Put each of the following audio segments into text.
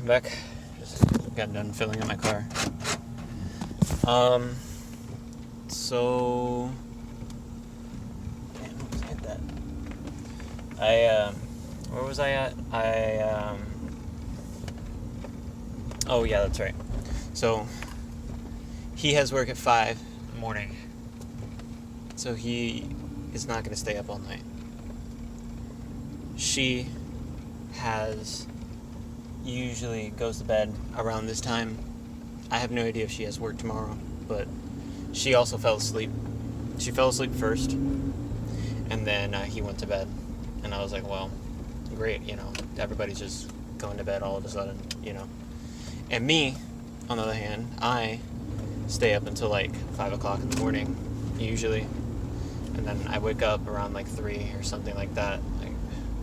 I'm back. Just got done filling in my car. So... Damn, let's hit that. Where was I at? Oh, yeah, that's right. So, he has work at 5 in the morning. So he is not going to stay up all night. She usually goes to bed around this time. I have no idea if she has work tomorrow, but she also fell asleep. She fell asleep first, and then he went to bed. And I was like, well, great, everybody's just going to bed all of a sudden, And me, on the other hand, I stay up until like 5 o'clock in the morning, usually. And then I wake up around like 3 or something like that. Like,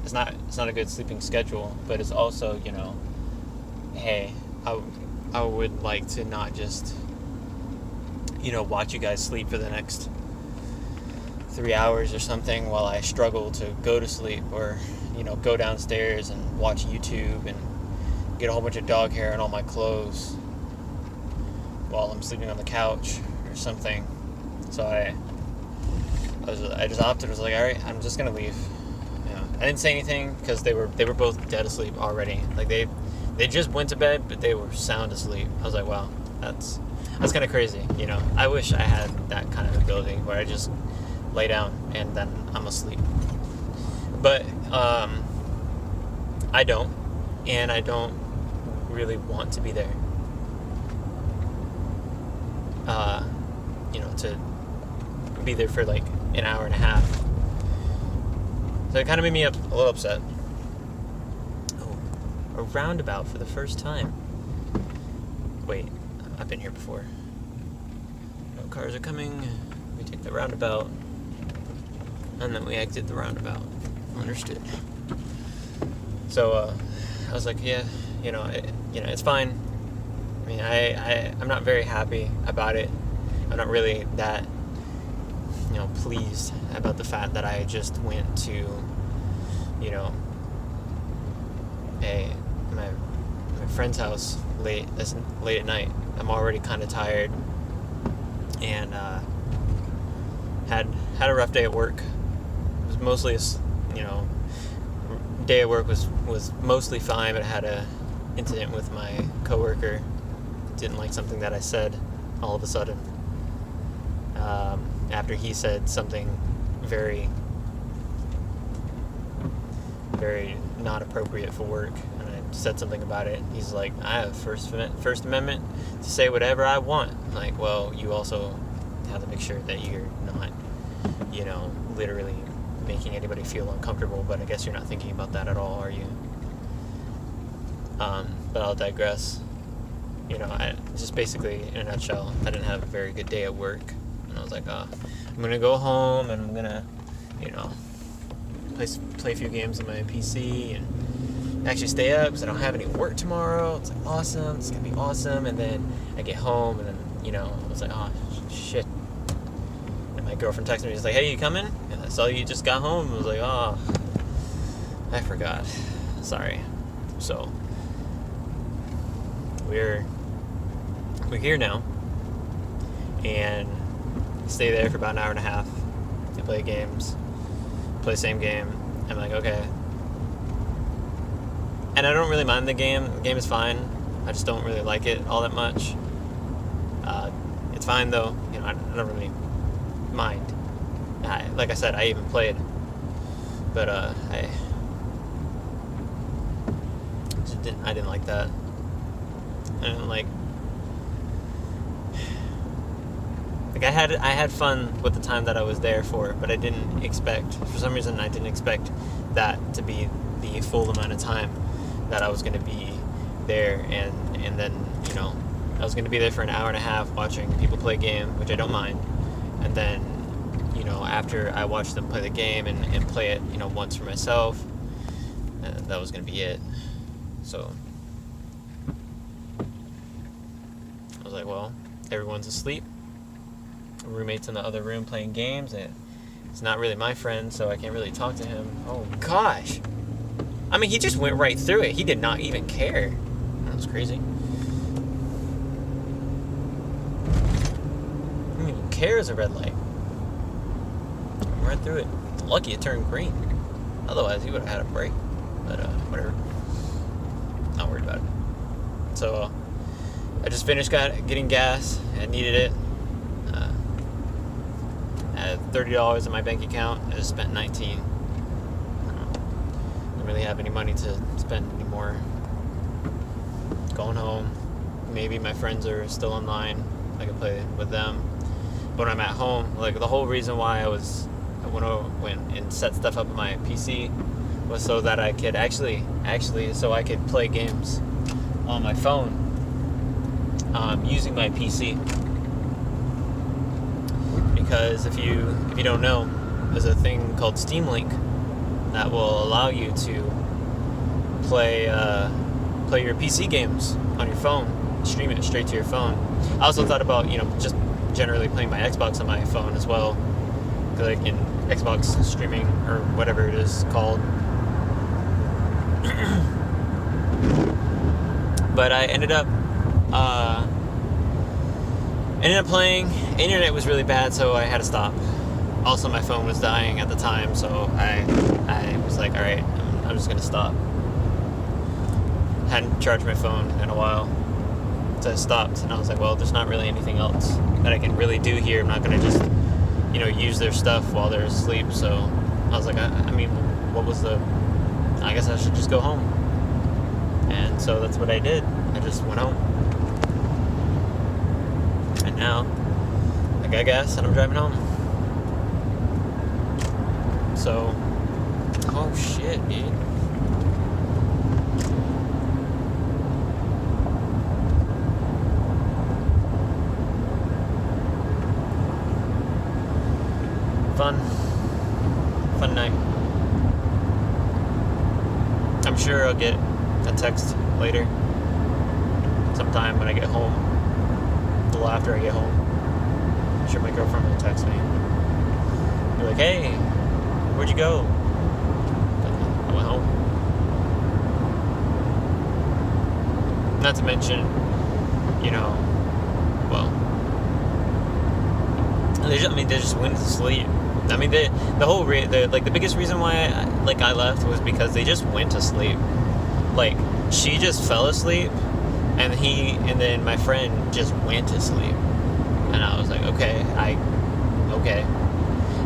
it's not a good sleeping schedule, but it's also, hey, I would like to not just, watch you guys sleep for the next 3 hours or something while I struggle to go to sleep, or, go downstairs and watch YouTube and get a whole bunch of dog hair on all my clothes while I'm sleeping on the couch or something. So I just opted. I was like, all right, I'm just gonna leave. I didn't say anything because they were both dead asleep already. Like they just went to bed, but they were sound asleep. I was like, wow, that's kind of crazy. I wish I had that kind of ability where I just lay down and then I'm asleep. But I don't, and I don't really want to be there. To be there for like an hour and a half. So it kind of made me a little upset. Oh, a roundabout for the first time. Wait, I've been here before. No cars are coming. We take the roundabout, and then we exit the roundabout. Understood. So I was like, yeah, it's fine. I mean, I'm not very happy about it. I'm not really that, pleased about the fact that I just went to, my friend's house late at night. I'm already kind of tired, and had a rough day at work. It was mostly day at work was mostly fine, but I had a incident with my coworker. Didn't like something that I said all of a sudden. After he said something very, very not appropriate for work, and I said something about it. He's like, I have First Amendment to say whatever I want. I'm like, well, you also have to make sure that you're not, literally making anybody feel uncomfortable, but I guess you're not thinking about that at all, are you? But I'll digress. I just basically, in a nutshell, I didn't have a very good day at work. And I was like, I'm going to go home and I'm going to, play a few games on my PC and actually stay up because I don't have any work tomorrow. It's like, awesome. It's going to be awesome. And then I get home and then, I was like, oh, shit. And my girlfriend texted me. She's like, hey, you coming? And I saw you just got home. I was like, oh, I forgot. Sorry. So, we're here now, and stay there for about an hour and a half and play games, play the same game. I'm like, okay. And I don't really mind the game. The game is fine. I just don't really like it all that much. It's fine though. I don't really mind. Like I said, I even played, but I didn't like that. And like I had fun with the time that I was there for, but for some reason I didn't expect that to be the full amount of time that I was going to be there, and then I was going to be there for an hour and a half watching people play a game, which I don't mind, and then after I watched them play the game and play it once for myself, that was going to be it. So I was like, well, everyone's asleep. Roommate's in the other room playing games, and it's not really my friend, so I can't really talk to him. Oh gosh, I mean, he just went right through it. He did not even care. That was crazy. Who even cares a red light? Right through it. Lucky it turned green. Otherwise, you would have had a break. But, whatever. Not worried about it. So, I just finished getting gas. I needed it. I had $30 in my bank account. I just spent $19. Didn't really have any money to spend anymore. Going home. Maybe my friends are still online. I can play with them. But when I'm at home, like, the whole reason why I went and set stuff up on my PC was so that I could so I could play games on my phone using my PC. Because if you don't know, there's a thing called Steam Link that will allow you to play your PC games on your phone, stream it straight to your phone. I also thought about just generally playing my Xbox on my phone as well, like in Xbox streaming or whatever it is called. But I ended up playing. Internet was really bad, so I had to stop. Also, my phone was dying at the time, so I was like, all right, I'm just gonna stop. Hadn't charged my phone in a while, so I stopped, and I was like, well, there's not really anything else that I can really do here. I'm not gonna just use their stuff while they're asleep. So I was like, I guess I should just go home. And so that's what I did. I just went home. And now I got gas and I'm driving home. So, oh shit, dude. Fun night. I'm sure I'll get a text later, sometime when I get home, a little after I get home. I'm sure my girlfriend will text me. Be like, hey, where'd you go? I went home. Not to mention, they just went to sleep. I mean, the biggest reason why I left was because they just went to sleep. Like, she just fell asleep, and then my friend just went to sleep. And I was like, okay. I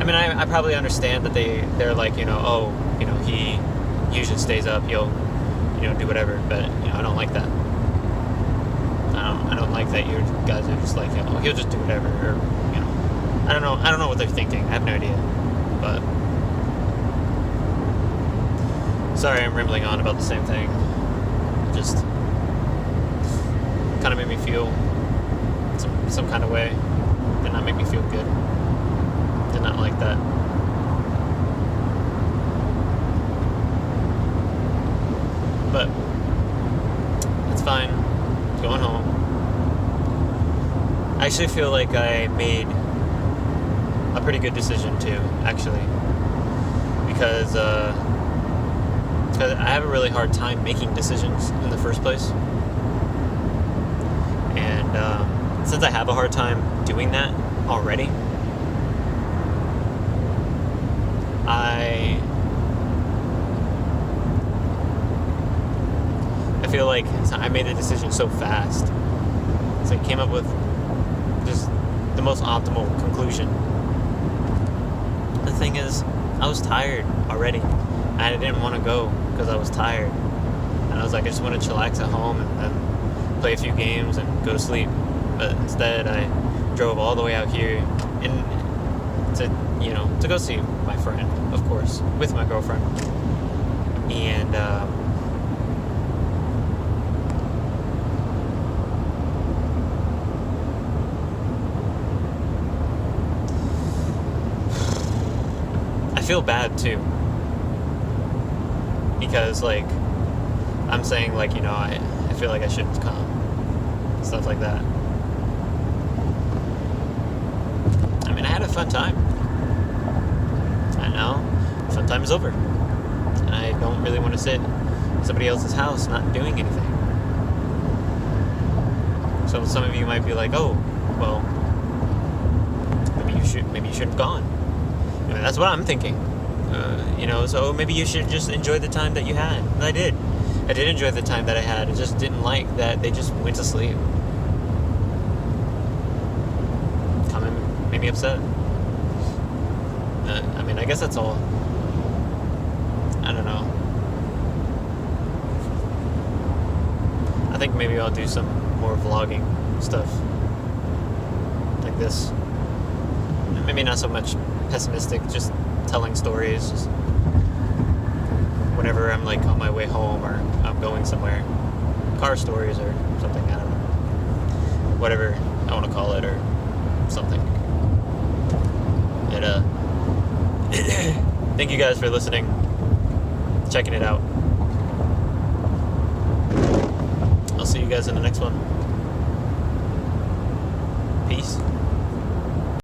mean, I probably understand that they're like, he usually stays up, he'll, do whatever, but, I don't like that. I don't like that you guys are just like, he'll just do whatever, or, I don't know what they're thinking. I have no idea. But sorry, I'm rambling on about the same thing. Just kind of made me feel some kind of way. Did not make me feel good. Did not like that. But it's fine. Going home. I actually feel like I made a pretty good decision too, actually, because I have a really hard time making decisions in the first place, and since I have a hard time doing that already, I feel like I made a decision so fast, so I came up with just the most optimal conclusion. The thing is, I was tired already. I didn't want to go because I was tired. And I was like, I just want to chillax at home and play a few games and go to sleep. But instead, I drove all the way out here to go see my friend, of course, with my girlfriend. And I feel bad too, because I'm saying I feel like I shouldn't come, stuff like that. I mean, I had a fun time, and now fun time is over, and I don't really want to sit in somebody else's house not doing anything. So some of you might be like, oh, well, maybe you should have gone. I mean, that's what I'm thinking. So maybe you should just enjoy the time that you had. And I did enjoy the time that I had. I just didn't like that they just went to sleep. Made me upset. I mean, I guess that's all. I don't know. I think maybe I'll do some more vlogging stuff like this. Maybe not so much pessimistic, just telling stories. Just whenever I'm like on my way home or I'm going somewhere, car stories or something. I don't know. Whatever I want to call it or something. Thank you guys for listening, checking it out. I'll see you guys in the next one. Peace.